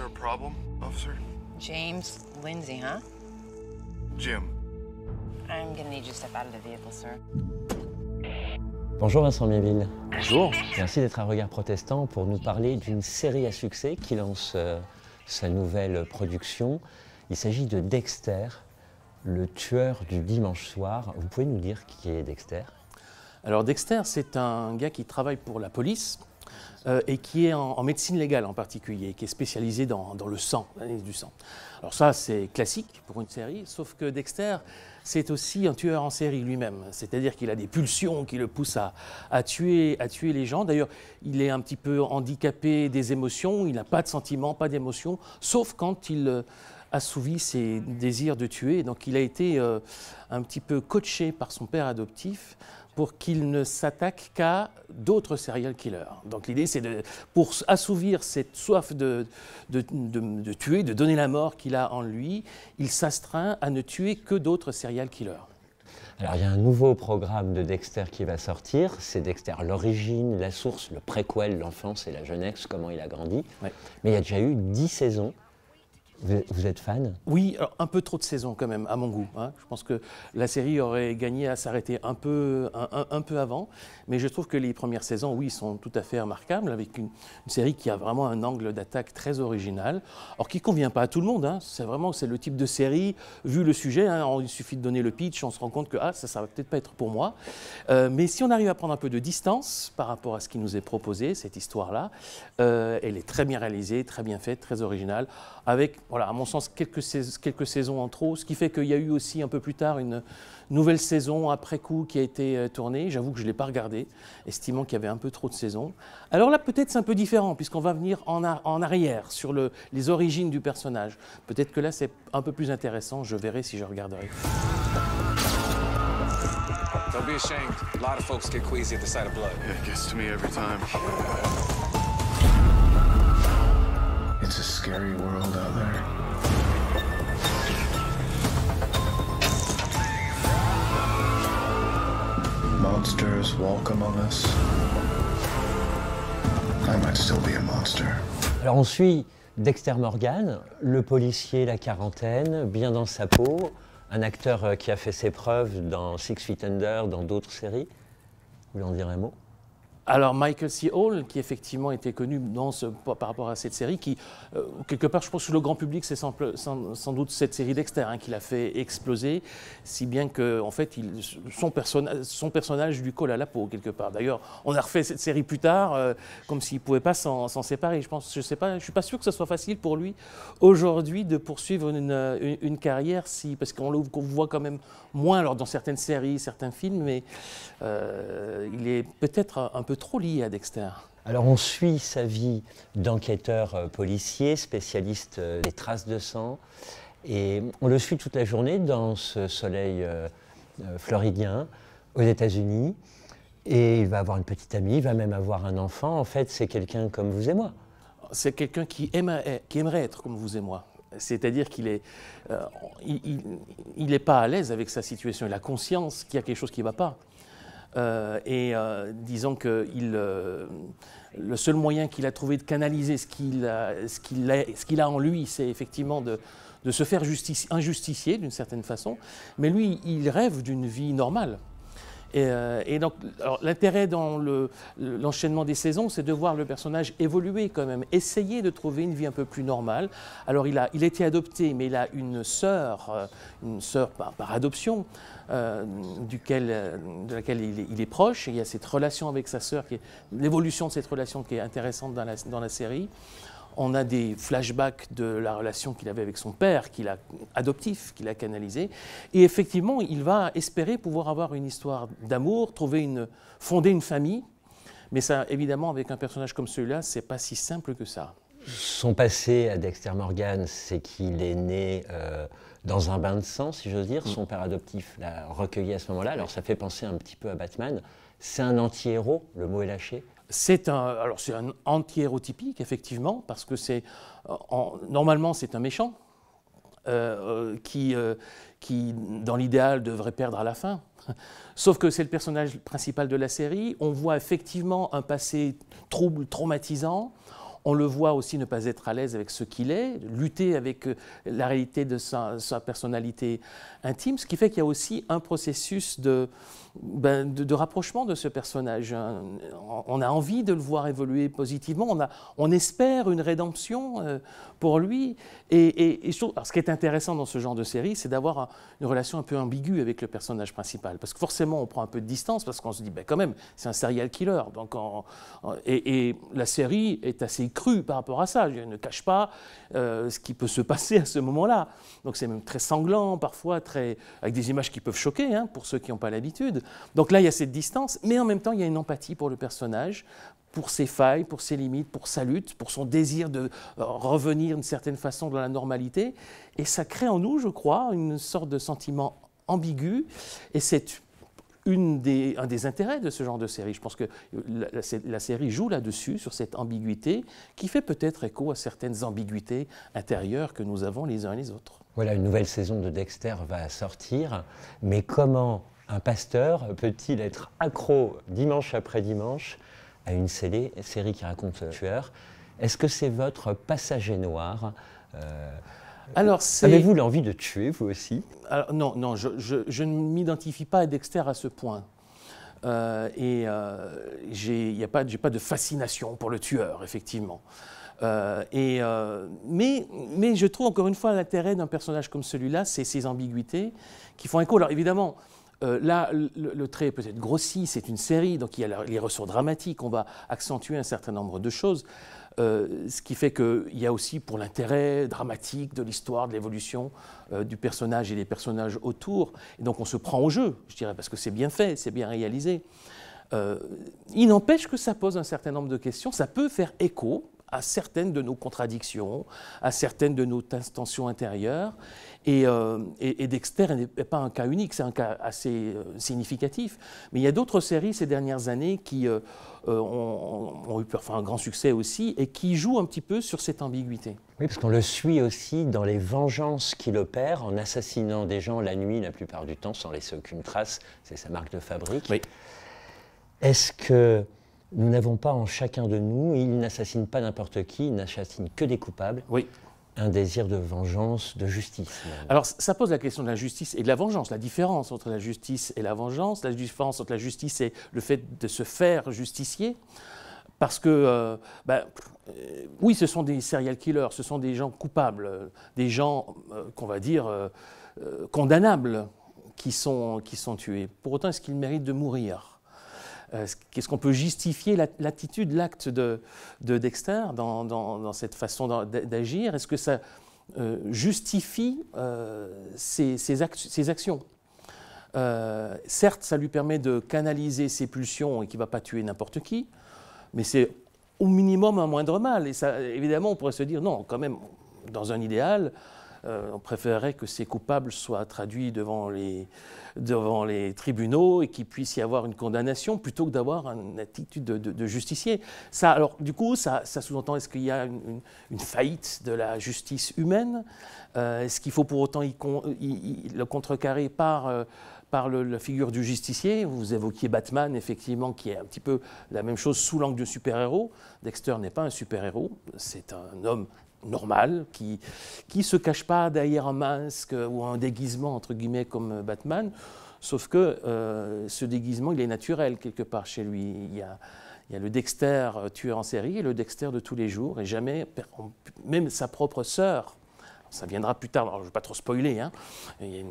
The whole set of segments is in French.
a problem, officer? James Lindsay, huh? Jim. I'm gonna need you to step out of the vehicle, sir. Bonjour Vincent Méville. Bonjour. Merci d'être à Regard Protestant pour nous parler d'une série à succès qui lance sa nouvelle production. Il s'agit de Dexter, le tueur du dimanche soir. Vous pouvez nous dire qui est Dexter? Alors Dexter, c'est un gars qui travaille pour la police et qui est en médecine légale en particulier, qui est spécialisé dans le sang, l'analyse du sang. Alors ça, c'est classique pour une série, sauf que Dexter, c'est aussi un tueur en série lui-même. C'est-à-dire qu'il a des pulsions qui le poussent à tuer les gens. D'ailleurs, il est un petit peu handicapé des émotions, il n'a pas de sentiments, pas d'émotions, sauf quand il assouvit ses désirs de tuer. Donc il a été un petit peu coaché par son père adoptif pour qu'il ne s'attaque qu'à d'autres serial killers. Donc l'idée, c'est pour assouvir cette soif de tuer, de donner la mort qu'il a en lui, il s'astreint à ne tuer que d'autres serial killers. Alors il y a un nouveau programme de Dexter qui va sortir, c'est Dexter l'origine, la source, le préquel, l'enfance et la jeunesse, comment il a grandi. Ouais. Mais il y a déjà eu 10 saisons. Vous êtes fan? Oui, alors un peu trop de saisons quand même, à mon goût. Hein. Je pense que la série aurait gagné à s'arrêter un peu avant, mais je trouve que les premières saisons, oui, sont tout à fait remarquables, avec une série qui a vraiment un angle d'attaque très original, alors qui ne convient pas à tout le monde. Hein. C'est le type de série, vu le sujet, hein, il suffit de donner le pitch, on se rend compte que ça va peut-être pas être pour moi. Mais si on arrive à prendre un peu de distance par rapport à ce qui nous est proposé, cette histoire-là, elle est très bien réalisée, très bien faite, très originale, avec, voilà, à mon sens, quelques saisons en trop, ce qui fait qu'il y a eu aussi un peu plus tard une nouvelle saison après coup qui a été tournée. J'avoue que je ne l'ai pas regardée, estimant qu'il y avait un peu trop de saisons. Alors là, peut-être c'est un peu différent, puisqu'on va venir en arrière, sur les origines du personnage. Peut-être que là, c'est un peu plus intéressant, je verrai si je regarderai. Don't be ashamed. A lot of folks get queasy at the sight of blood. Yeah, it gets to me every time. It's a scary world out there. Monsters walk among us. I might still be a monster. Alors on suit Dexter Morgan, le policier, la quarantaine, bien dans sa peau, un acteur qui a fait ses preuves dans Six Feet Under, dans d'autres séries. Vous voulez en dire un mot? Alors Michael C. Hall, qui effectivement était connu par rapport à cette série, qui, quelque part, je pense que le grand public, c'est sans doute cette série Dexter qui l'a fait exploser, si bien que, en fait, son personnage lui colle à la peau, quelque part. D'ailleurs, on a refait cette série plus tard, comme s'il ne pouvait pas s'en séparer. Je ne suis pas sûr que ce soit facile pour lui, aujourd'hui, de poursuivre une carrière, parce qu'on le voit quand même moins alors, dans certaines séries, certains films, mais il est peut-être un peu trop lié à Dexter. Alors on suit sa vie d'enquêteur policier, spécialiste des traces de sang, et on le suit toute la journée dans ce soleil floridien aux États-Unis, et il va avoir une petite amie, il va même avoir un enfant. En fait, c'est quelqu'un comme vous et moi. C'est quelqu'un qui aimerait être comme vous et moi. C'est-à-dire qu'il est, il n'est pas à l'aise avec sa situation, il a conscience qu'il y a quelque chose qui ne va pas. Disons que le seul moyen qu'il a trouvé de canaliser ce qu'il a en lui, c'est effectivement de se faire injusticier d'une certaine façon, mais lui, il rêve d'une vie normale. Et donc, l'intérêt dans l'enchaînement des saisons, c'est de voir le personnage évoluer quand même, essayer de trouver une vie un peu plus normale. Alors, il a été adopté, mais il a une sœur par adoption, de laquelle il est proche. Et il y a cette relation avec sa sœur, l'évolution de cette relation qui est intéressante dans la série. On a des flashbacks de la relation qu'il avait avec son père, adoptif, qu'il a canalisé. Et effectivement, il va espérer pouvoir avoir une histoire d'amour, fonder une famille. Mais ça, évidemment, avec un personnage comme celui-là, c'est pas si simple que ça. Son passé à Dexter Morgan, c'est qu'il est né dans un bain de sang, si j'ose dire. Son père adoptif l'a recueilli à ce moment-là. Alors ça fait penser un petit peu à Batman. C'est un anti-héros, le mot est lâché. C'est un anti-héros typique, effectivement, parce que normalement, c'est un méchant qui, dans l'idéal, devrait perdre à la fin. Sauf que c'est le personnage principal de la série. On voit effectivement un passé trouble, traumatisant. On le voit aussi ne pas être à l'aise avec ce qu'il est, lutter avec la réalité de sa personnalité intime, ce qui fait qu'il y a aussi un processus de rapprochement de ce personnage. On a envie de le voir évoluer positivement, on espère une rédemption pour lui. Et je trouve, alors ce qui est intéressant dans ce genre de série, c'est d'avoir une relation un peu ambiguë avec le personnage principal. Parce que forcément, on prend un peu de distance, parce qu'on se dit, ben, quand même, c'est un serial killer. Donc et la série est assez crue par rapport à ça. Elle ne cache pas ce qui peut se passer à ce moment-là. Donc c'est même très sanglant, parfois, avec des images qui peuvent choquer, hein, pour ceux qui n'ont pas l'habitude. Donc là, il y a cette distance, mais en même temps, il y a une empathie pour le personnage, pour ses failles, pour ses limites, pour sa lutte, pour son désir de revenir d'une certaine façon dans la normalité. Et ça crée en nous, je crois, une sorte de sentiment ambigu. Et c'est un des intérêts de ce genre de série. Je pense que la série joue là-dessus, sur cette ambiguïté, qui fait peut-être écho à certaines ambiguïtés intérieures que nous avons les uns et les autres. Voilà, une nouvelle saison de Dexter va sortir, mais comment un pasteur peut-il être accro dimanche après dimanche à une série qui raconte le tueur? Est-ce que c'est votre passager noir? Alors, avez-vous l'envie de tuer, vous aussi? Alors, non, je ne m'identifie pas à Dexter à ce point. J'ai pas de fascination pour le tueur, effectivement. Mais je trouve encore une fois l'intérêt d'un personnage comme celui-là, c'est ses ambiguïtés qui font écho. Alors évidemment, là, le trait est peut-être grossi, c'est une série, donc il y a les ressorts dramatiques, on va accentuer un certain nombre de choses, ce qui fait qu'il y a aussi pour l'intérêt dramatique de l'histoire, de l'évolution du personnage et des personnages autour, et donc on se prend au jeu, je dirais, parce que c'est bien fait, c'est bien réalisé. Il n'empêche que ça pose un certain nombre de questions, ça peut faire écho à certaines de nos contradictions, à certaines de nos tensions intérieures. Et Dexter n'est pas un cas unique, c'est un cas assez significatif. Mais il y a d'autres séries ces dernières années qui ont eu un grand succès aussi et qui jouent un petit peu sur cette ambiguïté. Oui, parce qu'on le suit aussi dans les vengeances qu'il opère en assassinant des gens la nuit la plupart du temps sans laisser aucune trace. C'est sa marque de fabrique. Oui. Est-ce que nous n'avons pas en chacun de nous, il n'assassine pas n'importe qui, il n'assassine que des coupables, oui, un désir de vengeance, de justice même. Alors ça pose la question de la justice et de la vengeance, la différence entre la justice et la vengeance, la différence entre la justice et le fait de se faire justicier, parce que, oui, ce sont des serial killers, ce sont des gens coupables, des gens qu'on va dire condamnables qui sont tués. Pour autant, est-ce qu'ils méritent de mourir ? Qu'est-ce qu'on peut justifier l'attitude, l'acte de Dexter dans cette façon d'agir? Est-ce que ça justifie ses actions? Certes, ça lui permet de canaliser ses pulsions et qu'il ne va pas tuer n'importe qui, mais c'est au minimum un moindre mal. Et ça, évidemment, on pourrait se dire, non, quand même, dans un idéal, on préférerait que ces coupables soient traduits devant les tribunaux et qu'il puisse y avoir une condamnation plutôt que d'avoir une attitude de justicier. Ça, alors, du coup, ça sous-entend, est-ce qu'il y a une faillite de la justice humaine? Est-ce qu'il faut pour autant le contrecarrer par la figure du justicier? Vous évoquiez Batman, effectivement, qui est un petit peu la même chose sous l'angle de super-héros. Dexter n'est pas un super-héros, c'est un homme normal, qui ne se cache pas derrière un masque ou un déguisement, entre guillemets, comme Batman, sauf que ce déguisement, il est naturel quelque part chez lui. Il y a le Dexter tueur en série et le Dexter de tous les jours, et jamais, même sa propre sœur, ça viendra plus tard, alors je ne vais pas trop spoiler, hein, il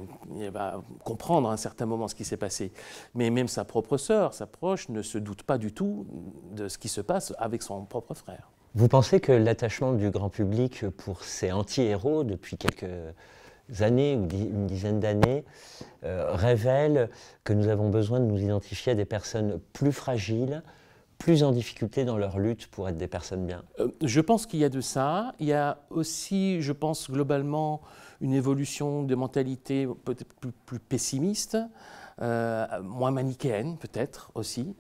va comprendre à un certain moment ce qui s'est passé, mais même sa propre sœur, sa proche, ne se doute pas du tout de ce qui se passe avec son propre frère. Vous pensez que l'attachement du grand public pour ces anti-héros depuis quelques années ou une dizaine d'années révèle que nous avons besoin de nous identifier à des personnes plus fragiles, plus en difficulté dans leur lutte pour être des personnes bien? Je pense qu'il y a de ça. Il y a aussi, je pense, globalement, une évolution de mentalité peut-être plus pessimiste, moins manichéenne peut-être aussi.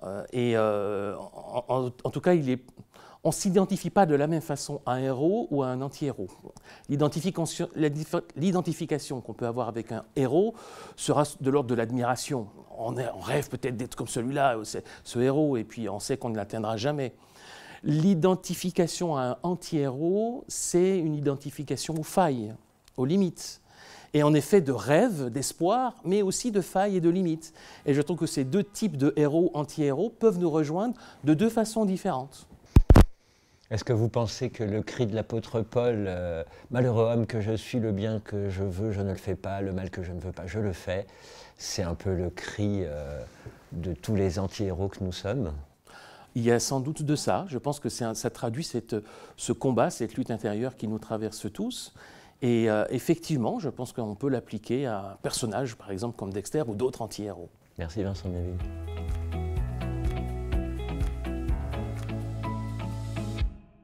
En tout cas, on ne s'identifie pas de la même façon à un héros ou à un anti-héros. L'identification qu'on peut avoir avec un héros sera de l'ordre de l'admiration. On rêve peut-être d'être comme celui-là, ce héros, et puis on sait qu'on ne l'atteindra jamais. L'identification à un anti-héros, c'est une identification aux failles, aux limites. Et en effet de rêve, d'espoir, mais aussi de failles et de limites. Et je trouve que ces deux types de héros, anti-héros, peuvent nous rejoindre de deux façons différentes. Est-ce que vous pensez que le cri de l'apôtre Paul, malheureux homme que je suis, le bien que je veux, je ne le fais pas, le mal que je ne veux pas, je le fais, c'est un peu le cri de tous les anti-héros que nous sommes? Il y a sans doute de ça. Je pense que ça traduit ce combat, cette lutte intérieure qui nous traverse tous. Et effectivement, je pense qu'on peut l'appliquer à un personnage, par exemple, comme Dexter ou d'autres anti-héros. Merci Vincent Méville.